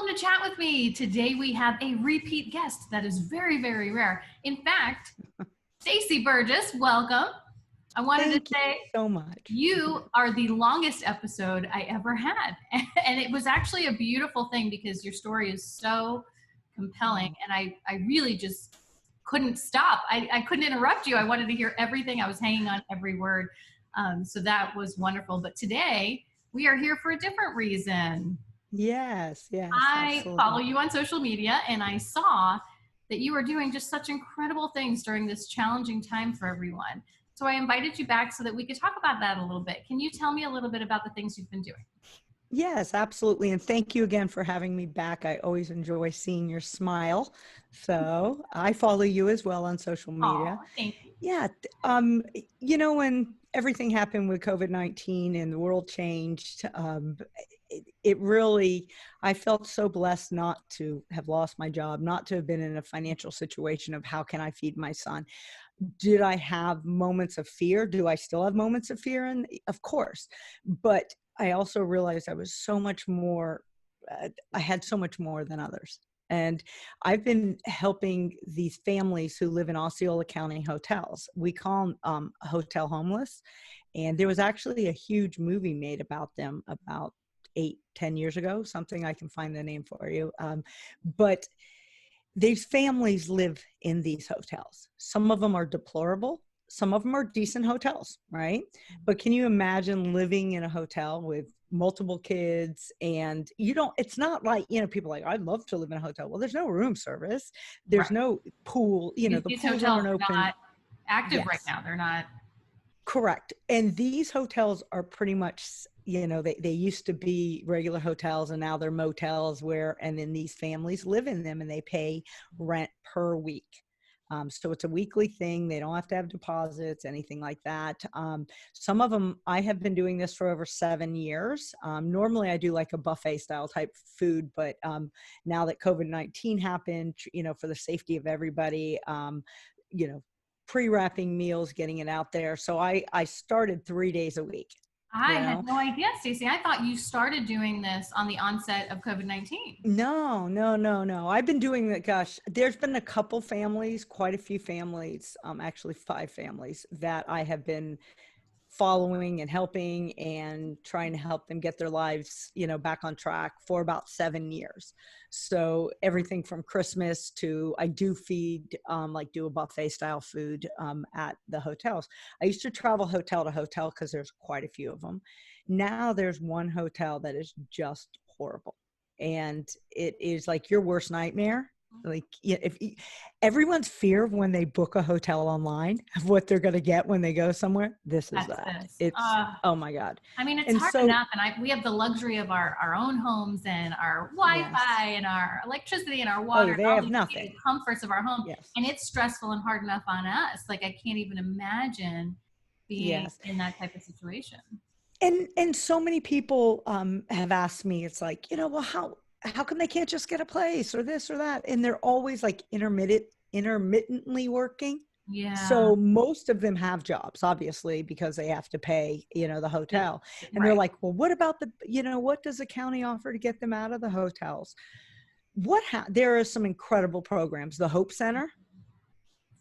to chat with me. Today we have a repeat guest that is very, very rare. In fact, Stacy Burgess, welcome. I wanted to say so much. You are the longest episode I ever had. And it was actually a beautiful thing because your story is so compelling. And I really just couldn't stop. I couldn't interrupt you. I wanted to hear everything. I was hanging on every word. So that was wonderful. But today we are here for a different reason. Yes. I Absolutely. follow you on social media and I saw that you were doing just such incredible things during this challenging time for everyone. So I invited you back so that we could talk about that a little bit. Can you tell me a little bit about the things you've been doing? Yes, absolutely. And thank you again for having me back. I always enjoy seeing your smile. So I follow you as well on social media. Aw, thank you. Yeah. When everything happened with COVID-19 and the world changed, it really, I felt so blessed not to have lost my job, not to have been in a financial situation of how can I feed my son. Did I have moments of fear? Do I still have moments of fear? And of course, but I also realized I was so much more, I had so much more than others. And I've been helping these families who live in Osceola County hotels. We call them hotel homeless. And there was actually a huge movie made about them about 8-10 years ago, something. I can find the name for you. But these families live in these hotels. Some of them are deplorable. Some of them are decent hotels, right? But can you imagine living in a hotel with multiple kids and it's not like, people are like, I'd love to live in a hotel. Well, there's no room service. There's no pool, the These pools hotels aren't are open. not active right now. They're not. Correct. And these hotels are pretty much, they used to be regular hotels and now they're motels and then these families live in them and they pay rent per week. So it's a weekly thing. They don't have to have deposits, anything like that. Some of them, I have been doing this for over 7 years. Normally I do like a buffet style type food, but now that COVID-19 happened, for the safety of everybody, pre-wrapping meals, getting it out there. So I started 3 days a week. I had no idea, Stacy. I thought you started doing this on the onset of COVID-19. No. I've been doing that. Gosh, there's been a couple families, quite a few families, actually 5 families that I have been following and helping and trying to help them get their lives, back on track for about 7 years. So everything from Christmas to I do feed, do a buffet style food at the hotels. I used to travel hotel to hotel because there's quite a few of them. Now there's one hotel that is just horrible. And it is like your worst nightmare. Like if everyone's fear of when they book a hotel online of what they're going to get when they go somewhere, this is that. It's oh my God. I mean, it's hard enough, and we have the luxury of our own homes and our Wi-Fi and our electricity and our water. They have nothing. Comforts of our home, and it's stressful and hard enough on us. Like I can't even imagine being in that type of situation. And so many people have asked me, it's like, well, how come they can't just get a place or this or that? And they're always like intermittently working. Yeah. So most of them have jobs, obviously, because they have to pay, the hotel. And they're like, well, what about what does the county offer to get them out of the hotels? There are some incredible programs. The Hope Center,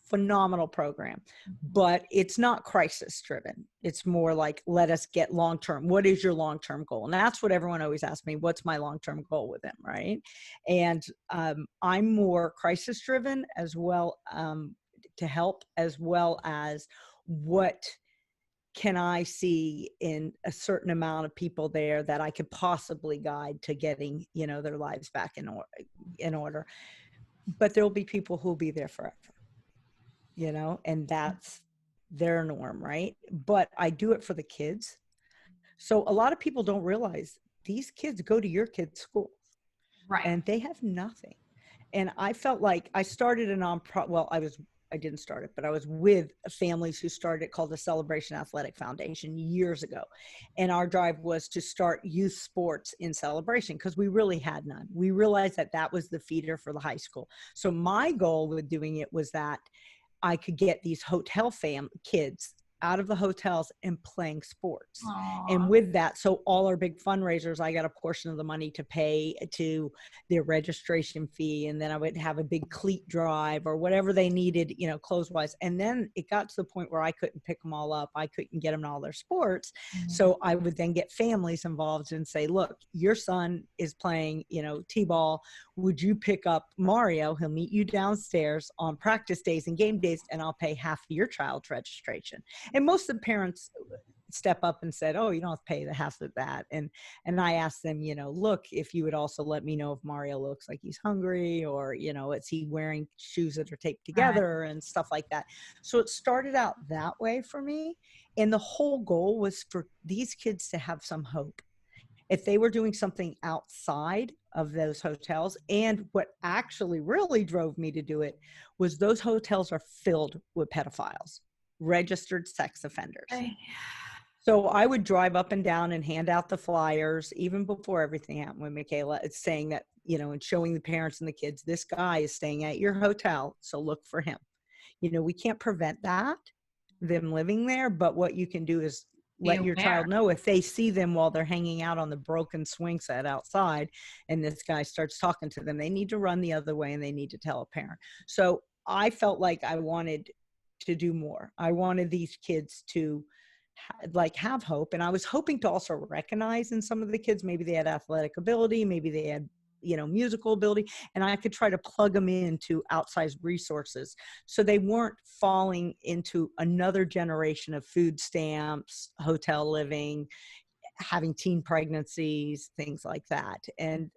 phenomenal program, but it's not crisis driven. It's more like, let us get long-term. What is your long-term goal? And that's what everyone always asks me, what's my long-term goal with them, right? And I'm more crisis driven as well, to help, as well as what can I see in a certain amount of people there that I could possibly guide to getting, their lives back in order. But there'll be people who'll be there forever. And that's their norm, right? But I do it for the kids. So a lot of people don't realize these kids go to your kids' schools. Right. And they have nothing. And I felt like I started a nonprofit. Well, I didn't start it, but I was with families who started it called the Celebration Athletic Foundation years ago. And our drive was to start youth sports in Celebration because we really had none. We realized that was the feeder for the high school. So my goal with doing it was that I could get these hotel kids out of the hotels and playing sports. And Aw. with that, so all our big fundraisers, I got a portion of the money to pay to their registration fee. And then I would have a big cleat drive or whatever they needed, you know, clothes wise. And then it got to the point where I couldn't pick them all up. I couldn't get them in all their sports. Mhm. So I would then get families involved and say, look, your son is playing, you know, T-ball. Would you pick up Mario? He'll meet you downstairs on practice days and game days, and I'll pay half of your child's registration. And most of the parents step up and said, oh, you don't have to pay the half of that. And I asked them, you know, look, if you would also let me know if Mario looks like he's hungry, or, you know, is he wearing shoes that are taped Right. together and stuff like that. So it started out that way for me. And the whole goal was for these kids to have some hope if they were doing something outside of those hotels. And what actually really drove me to do it was those hotels are filled with pedophiles, registered sex offenders. I- So I would drive up and down and hand out the flyers even before everything happened with Michaela. It's saying that, you know, and showing the parents and the kids, this guy is staying at your hotel, so look for him. You know, we can't prevent that, them living there, but what you can do is Be let your aware. child know if they see them while they're hanging out on the broken swing set outside and this guy starts talking to them, they need to run the other way and they need to tell a parent. So I felt like I wanted to do more. I wanted these kids to have hope. And I was hoping to also recognize in some of the kids, maybe they had athletic ability, maybe they had, you know, musical ability, and I could try to plug them into outsized resources so they weren't falling into another generation of food stamps, hotel living, having teen pregnancies, things like that. And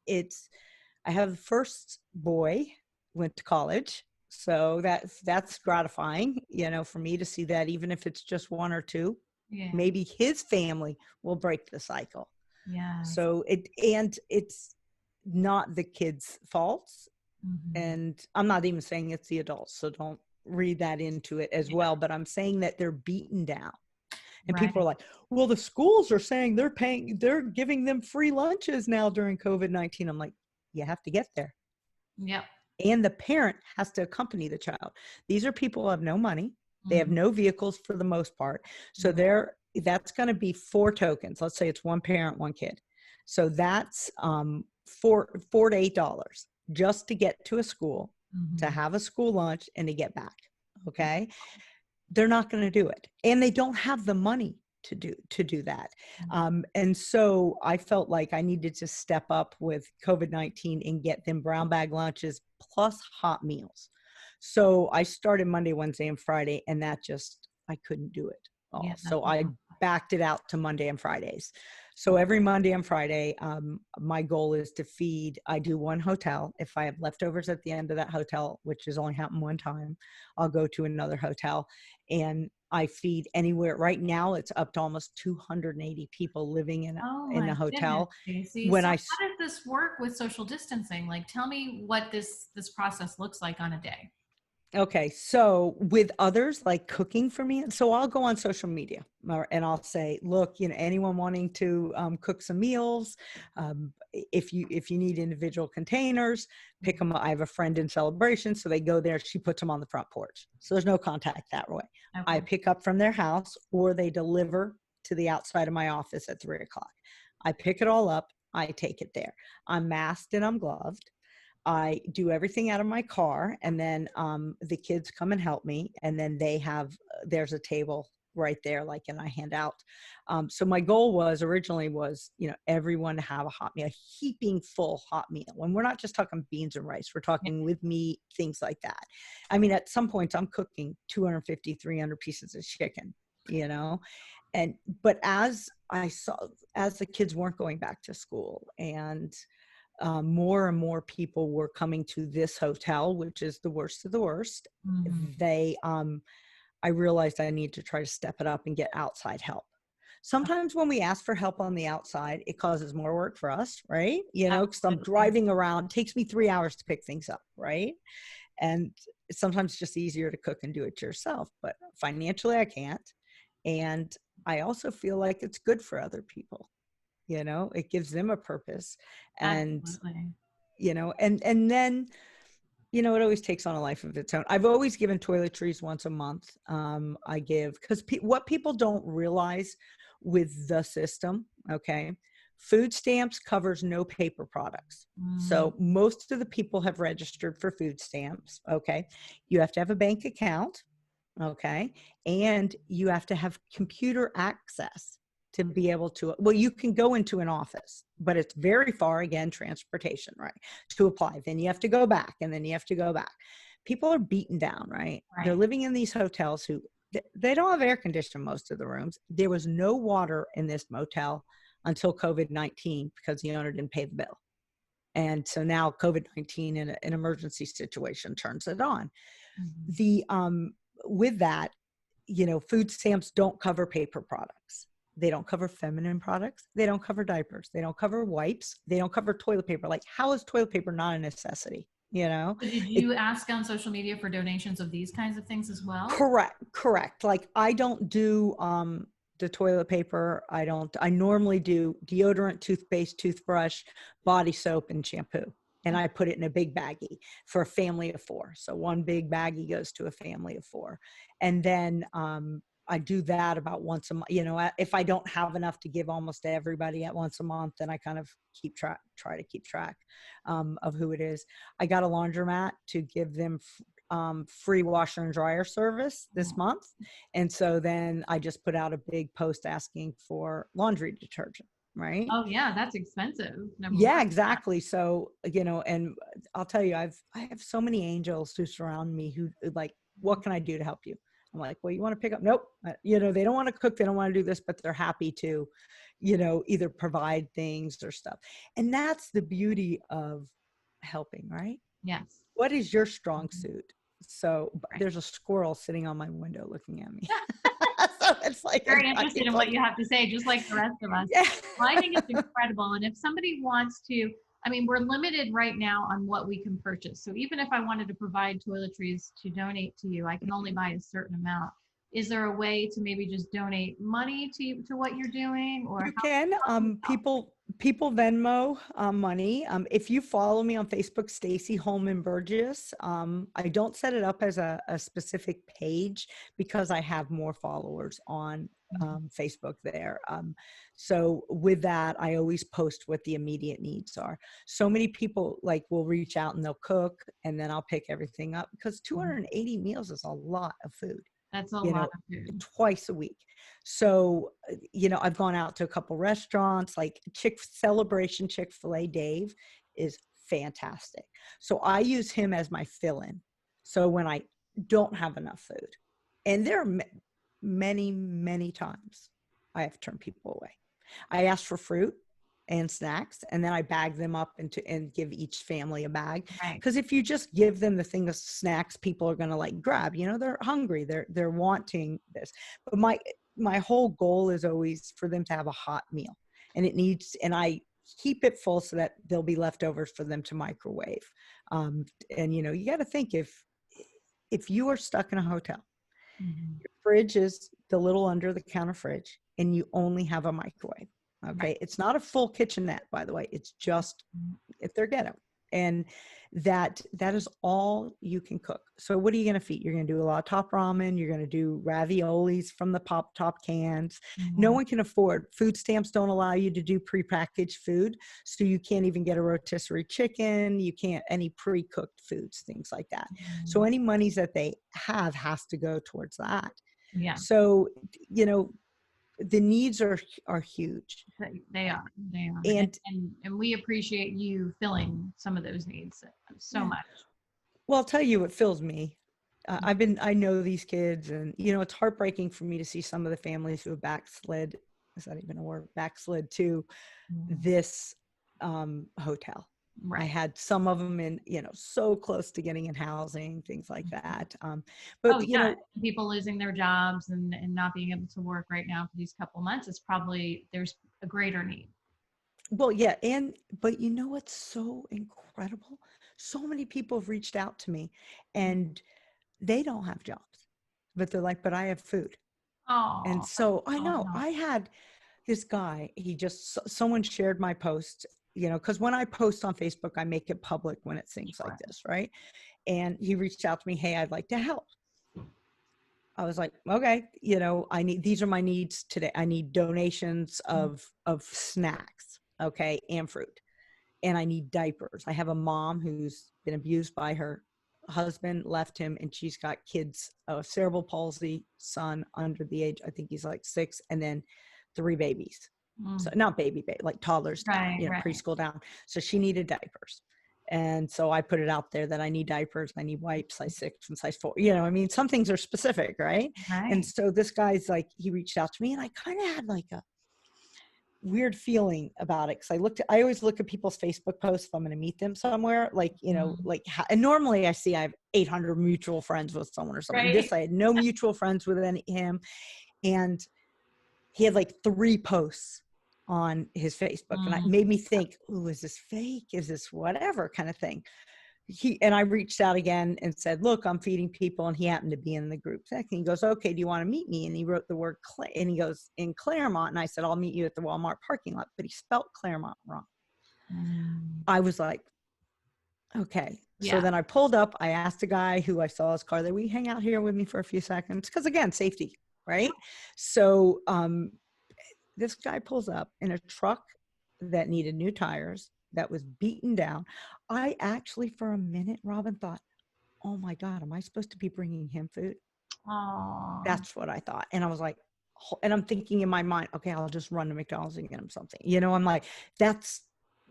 it's, I have the first boy went to college. So that's gratifying, you know, for me to see that, even if it's just one or two, Yeah. maybe his family will break the cycle. Yes. So it's not the kids' faults. Mhm. And I'm not even saying it's the adults, so don't read that into it as Yeah. well. But I'm saying that they're beaten down. And people Right. are like, well, the schools are saying they're giving them free lunches now during COVID-19. I'm like, you have to get there. Yep. And the parent has to accompany the child. These are people who have no money. They have Mhm. no vehicles for the most part. So Mhm. that's going to be 4 tokens. Let's say it's one parent, one kid. So that's four to $8 just to get to a school, to Mhm. have a school lunch, and to get back. Okay. They're not going to do it. And they don't have the money to do that. And so I felt like I needed to step up with COVID-19 and get them brown bag lunches plus hot meals. So I started Monday, Wednesday, and Friday, and that just, I couldn't do it Yeah. all. That's So a I lot. backed it out to Monday and Fridays. So every Monday and Friday, my goal is to feed. I do one hotel. If I have leftovers at the end of that hotel, which has only happened one time, I'll go to another hotel and I feed anywhere. Right now, it's up to almost 280 people living Oh in my a goodness, hotel. Stacy. When So I how does this work with social distancing? Like, tell me what this process looks like on a day. Okay, so with others like cooking for me, so I'll go on social media and I'll say, look, you know, anyone wanting to cook some meals, if you need individual containers, pick them up. I have a friend in Celebration, so they go there. She puts them on the front porch, so there's no contact that way. I Okay. pick up from their house, or they deliver to the outside of my office at 3 o'clock. I pick it all up. I take it there. I'm masked and I'm gloved. I do everything out of my car, and then the kids come and help me, and then there's a table right there, like, and I hand out. So my goal was originally was, you know, everyone to have a hot meal, a heaping full hot meal. And we're not just talking beans and rice, we're Yeah. talking with meat, things like that. I mean, at some points I'm cooking 250, 300 pieces of chicken, you know, but as the kids weren't going back to school, and more and more people were coming to this hotel, which is the worst of the worst. Mhm. I realized I need to try to step it up and get outside help. Sometimes when we ask for help on the outside, it causes more work for us, right? You know, because I'm Absolutely. driving around, it takes me 3 hours to pick things up, right? And sometimes it's just easier to cook and do it yourself, but financially I can't. And I also feel like it's good for other people. You know, it gives them a purpose. And Absolutely. you know, and then You know, it always takes on a life of its own. I've always given toiletries once a month. I give, because what people don't realize with the system, okay, food stamps covers no paper products. Mm. So most of the people have registered for food stamps, okay. You have to have a bank account, okay, and you have to have computer access to be able to, well, you can go into an office, but it's very far, again, transportation, right, to apply. Then you have to go back, and then you have to go back. People are beaten down, right? They're Right. living in these hotels who they don't have air conditioning most of the rooms. There was no water in this motel until COVID-19 because the owner didn't pay the bill. And so now COVID-19 in an emergency situation turns it on. Mhm. The with that, you know, food stamps don't cover paper products. They don't cover feminine products. They don't cover diapers. They don't cover wipes. They don't cover toilet paper. Like, how is toilet paper not a necessity? You know, So did it, you ask on social media for donations of these kinds of things as well? correct. Like, I don't do the toilet paper. I normally do deodorant, toothpaste, toothbrush, body soap, and shampoo. And I put it in a big baggie for a family of 4. So one big baggie goes to a family of 4. And then I do that about once a month. You know, if I don't have enough to give almost everybody at once a month, then I kind of try to keep track of who it is. I got a laundromat to give them free washer and dryer service this month. And so then I just put out a big post asking for laundry detergent, right? Oh yeah, that's expensive. Never mind Yeah, that. exactly. So, you know, and I'll tell you, I have so many angels who surround me who like, what can I do to help you? I'm like, well, you want to pick up? Nope. You know, they don't want to cook. They don't want to do this, but they're happy to, you know, either provide things or stuff. And that's the beauty of helping, right? Yes. What is your strong suit? So Right. there's a squirrel sitting on my window looking at me. So it's like Very interested in what like, you have to say, just like the rest of us. yeah. Well, I think it's incredible. And if somebody wants to, I mean, we're limited right now on what we can purchase. So even if I wanted to provide toiletries to donate to you, I can only buy a certain amount. Is there a way to maybe just donate money to what you're doing, or You can. how can we help? People Venmo money. If you follow me on Facebook, Stacy Holman Burgess, I don't set it up as a specific page because I have more followers on Facebook there. So with that, I always post what the immediate needs are. So many people like will reach out and they'll cook, and then I'll pick everything up because Mhm. 280 meals is a lot of food, That's a you lot know, of food. twice a week. So, you know, I've gone out to a couple restaurants like Celebration Chick-fil-A. Dave is fantastic. So I use him as my fill-in. So when I don't have enough food, and there are many, many times I have turned people away. I ask for fruit and snacks, and then I bag them up and give each family a bag. Right. Because if you just give them the thing of snacks, people are going to like grab. You know, they're hungry. They're wanting this. But my whole goal is always for them to have a hot meal, and I keep it full so that there'll be leftovers for them to microwave. And you know, you got to think if you are stuck in a hotel, Mhm. your fridge is the little under the counter fridge, and you only have a microwave. Right. Okay. It's not a full kitchenette, by the way. It's just if they're ghetto. And that is all you can cook. So what are you going to feed? You're going to do a lot of top ramen. You're going to do raviolis from the pop top cans. No Mhm. one can afford. Food stamps don't allow you to do prepackaged food. So you can't even get a rotisserie chicken. You can't any pre-cooked foods, things like that. So Mhm. any monies that they have has to go towards that. Yeah. So, you know, the needs are huge. They are. They are. And And we appreciate you filling some of those needs so yeah, much. well, I'll tell you what fills me. I know these kids, and you know, it's heartbreaking for me to see some of the families who have backslid. Is that even a word? Backslid to Mhm. this hotel. I Right. had some of them in, you know, so close to getting in housing, things like that. Oh But you yeah. know, People losing their jobs and not being able to work right now for these couple months is probably there's a greater need. well, yeah, but you know what's so incredible? So many people have reached out to me, and they don't have jobs, but they're like, but I have food. And Oh, so I oh know no. I had this guy, someone shared my post, you know, because when I post on Facebook, I make it public when it's things like Sure. this, right? And he reached out to me, hey, I'd like to help. I was like, okay, these are my needs today. I need donations of snacks, okay, and fruit. And I need diapers. I have a mom who's been abused by her husband, left him, and she's got kids, a cerebral palsy son under the age, I think he's like 6, and then 3 babies. So not baby, like toddlers, right. preschool down. So she needed diapers. And so I put it out there that I need diapers, I need wipes, size 6 and size 4. Some things are specific, right? And so this guy's like, he reached out to me, and I kind of had like a weird feeling about it. Cause I always look at people's Facebook posts if I'm going to meet them somewhere, and normally I have 800 mutual friends with someone or something. This, I had no mutual friends with him. And he had like 3 posts on his Facebook, and it made me think, "Ooh, is this fake? Is this whatever kind of thing?" And I reached out again and said, "Look, I'm feeding people," and he happened to be in the group. And he goes, "Okay, do you want to meet me?" And he wrote the word and he goes, "In Claremont," and I said, "I'll meet you at the Walmart parking lot," but he spelled Claremont wrong. I was like, "Okay." Yeah. So then I pulled up. I asked a guy who I saw his car there, "Will you hang out here with me for a few seconds?" Because again, safety, right? So this guy pulls up in a truck that needed new tires, that was beaten down. I actually, for a minute, Robin, thought, oh my God, am I supposed to be bringing him food? Aww. That's what I thought. And I was like, and I'm thinking in my mind, okay, I'll just run to McDonald's and get him something. I'm like, that's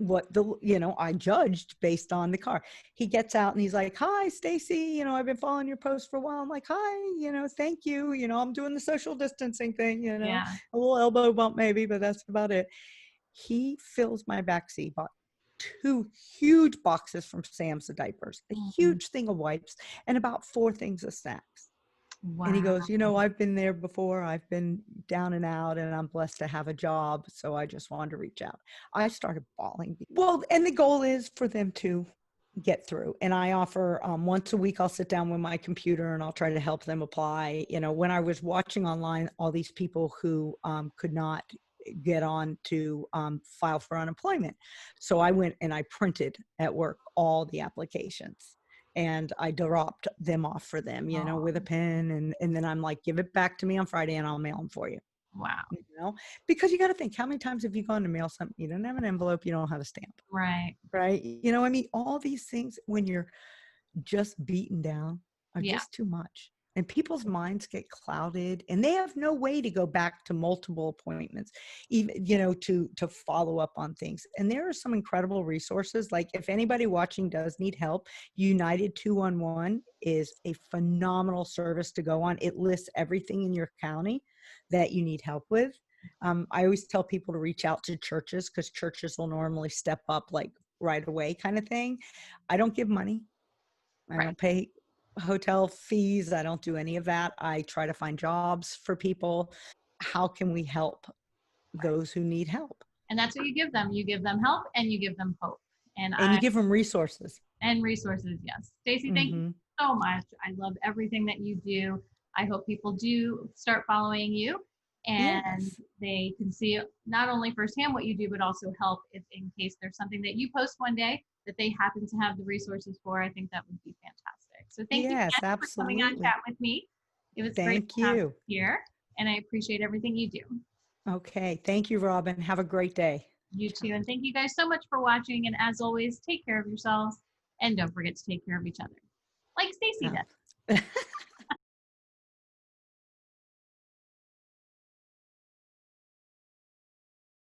what I judged based on the car. He gets out and he's like, "Hi, Stacy, I've been following your post for a while." I'm like, "Hi, thank you. I'm doing the social distancing thing, a little elbow bump maybe, but that's about it." He fills my backseat, bought 2 huge boxes from Sam's of diapers, a huge thing of wipes, and about 4 things of snacks. Wow. And he goes, "I've been there before. I've been down and out, and I'm blessed to have a job. So I just wanted to reach out." I started bawling. Well, and the goal is for them to get through. And I offer once a week, I'll sit down with my computer and I'll try to help them apply. When I was watching online, all these people who could not get on to file for unemployment. So I went and I printed at work all the applications. And I dropped them off for them, with a pen. And then I'm like, "Give it back to me on Friday and I'll mail them for you." Wow. Because you got to think, how many times have you gone to mail something? You don't have an envelope. You don't have a stamp. Right. All these things when you're just beaten down are just too much. And people's minds get clouded and they have no way to go back to multiple appointments, even, to follow up on things. And there are some incredible resources. Like if anybody watching does need help, United 211 is a phenomenal service to go on. It lists everything in your county that you need help with. I always tell people to reach out to churches because churches will normally step up like right away kind of thing. I don't give money. I don't pay hotel fees. I don't do any of that. I try to find jobs for people. How can we help those who need help? And that's what you give them. You give them help and you give them hope. And you give them resources. And resources, yes. Stacy, thank you so much. I love everything that you do. I hope people do start following you and they can see not only firsthand what you do, but also help if in case there's something that you post one day that they happen to have the resources for. I think that would be fantastic. So thank you again for coming on Chat with me. It was great to have you here, and I appreciate everything you do. Okay. Thank you, Robin. Have a great day. You too. And thank you guys so much for watching. And as always, take care of yourselves and don't forget to take care of each other. Like Stacy did.